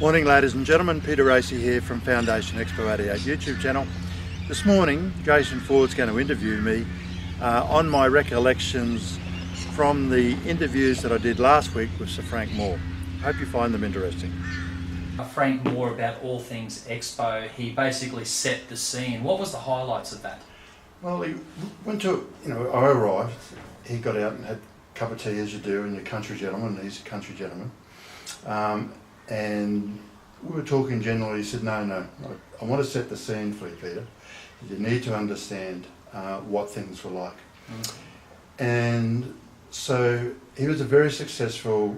Morning ladies and gentlemen, Peter Racy here from Foundation Expo 88 YouTube channel. This morning Jason Ford's going to interview me on my recollections from the interviews that I did last week with Sir Frank Moore. Hope you find them interesting. Frank Moore about all things Expo. He basically set the scene. What was the highlights of that? Well, he went to, I arrived, he got out and had a cup of tea as you do, and you're a country gentleman, he's a country gentleman. And we were talking generally. He said, no, I want to set the scene for you, Peter. You need to understand what things were like. And so he was a very successful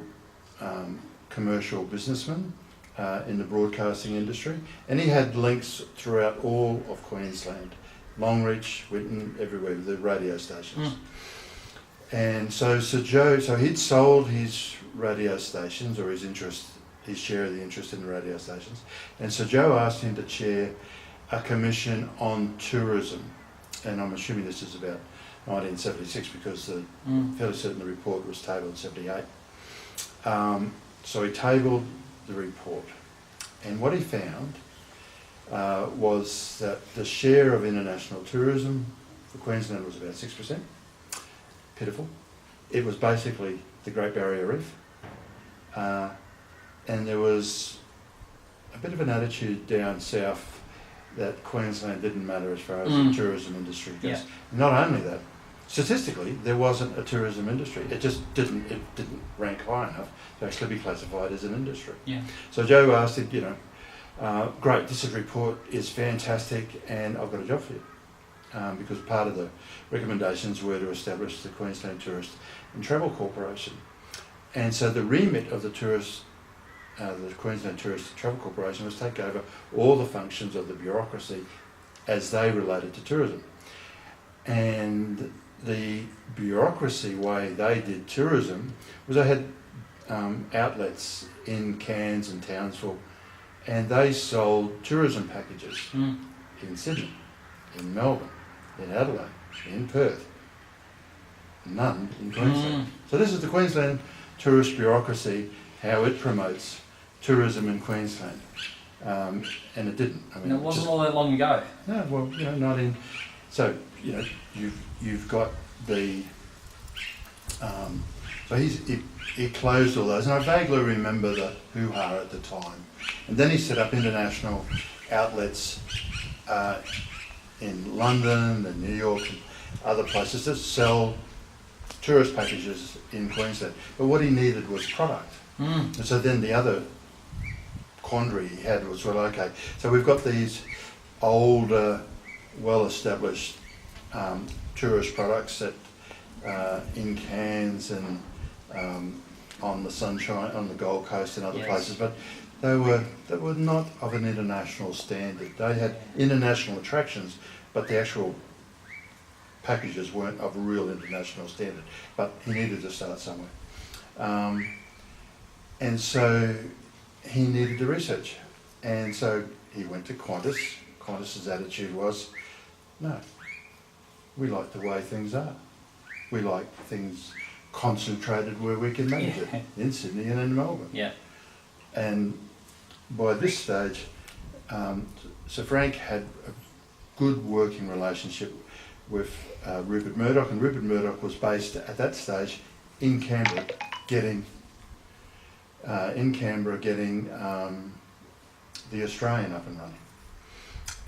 commercial businessman in the broadcasting industry, and he had links throughout all of Queensland, Longreach, Whitton, everywhere, the radio stations. And so Sir Joe, he'd sold his radio stations, or his share of the interest in the radio stations, and Sir Joe asked him to chair a commission on tourism, and I'm assuming this is about 1976 because fairly certain the report was tabled in 78. So he tabled the report, and what he found was that the share of international tourism for Queensland was about 6%. Pitiful. It was basically the Great Barrier Reef. And there was a bit of an attitude down south that Queensland didn't matter as far as the tourism industry goes. Yeah. Not only that, statistically there wasn't a tourism industry. It didn't rank high enough to actually be classified as an industry. Yeah. So Joe asked him, great, this report is fantastic and I've got a job for you. Because part of the recommendations were to establish the Queensland Tourist and Travel Corporation. And so the remit of the Queensland Tourist and Travel Corporation was to take over all the functions of the bureaucracy as they related to tourism. And the bureaucracy way they did tourism was they had outlets in Cairns and Townsville, and they sold tourism packages in Sydney, in Melbourne, in Adelaide, in Perth. None in Queensland. So this is the Queensland tourist bureaucracy, how it promotes tourism in Queensland. And it didn't. I mean, And it wasn't all that long ago. No, well, not in. So you've got the. So he closed all those, and I vaguely remember the hoo-ha at the time. And then he set up international outlets in London and New York and other places that sell tourist packages in Queensland. But what he needed was product. And so then the other quandary he had was, well, okay, so we've got these older, well-established tourist products that in Cairns and on the Sunshine, on the Gold Coast and other places, but they were not of an international standard. They had international attractions, but the actual packages weren't of a real international standard. But he needed to start somewhere. And so he needed to research. And so he went to Qantas. Qantas's attitude was, no, we like the way things are. We like things concentrated where we can manage it, in Sydney and in Melbourne. Yeah. And by this stage, Sir Frank had a good working relationship with Rupert Murdoch, and Rupert Murdoch was based at that stage in Canberra, getting the Australian up and running.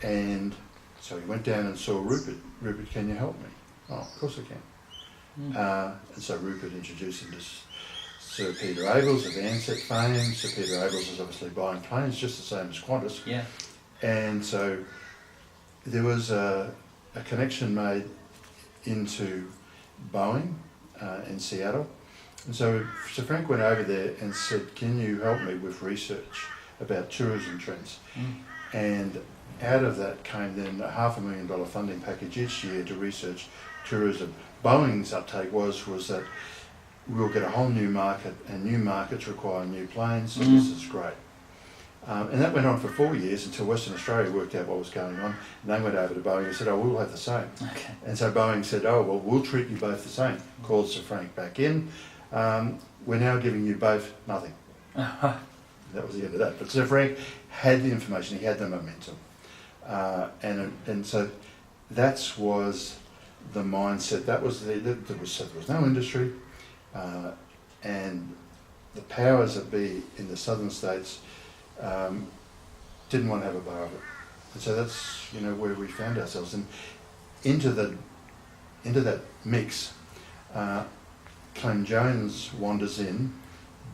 And so he went down and saw Rupert. Rupert, can you help me? Oh, of course I can. And so Rupert introduced him to Sir Peter Abels of Ansett fame. Sir Peter Abels was obviously buying planes just the same as Qantas. Yeah. And so there was a connection made into Boeing in Seattle. And so Sir Frank went over there and said, can you help me with research about tourism trends? And out of that came then a $500,000 funding package each year to research tourism. Boeing's uptake was that we'll get a whole new market, and new markets require new planes, so this is great. And that went on for 4 years until Western Australia worked out what was going on, and they went over to Boeing and said, oh, we'll have the same. Okay. And so Boeing said, oh, well, we'll treat you both the same. Called Sir Frank back in. We're now giving you both nothing. that was the end of that. But Sir Frank had the information, he had the momentum. And so that was the mindset, there was no industry, and the powers that be in the southern states didn't want to have a bar of it. And so that's, where we found ourselves. And into that mix, Clem Jones wanders in,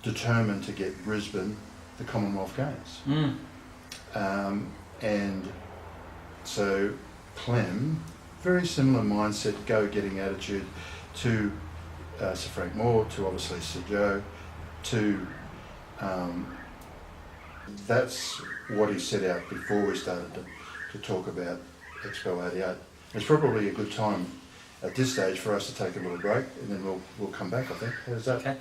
determined to get Brisbane the Commonwealth Games. And so Clem, very similar mindset, go-getting attitude to Sir Frank Moore, to obviously Sir Joe, to that's what he set out before we started to talk about Expo 88. It's probably a good time at this stage for us to take a little break, and then we'll come back, I think. How's that? Okay.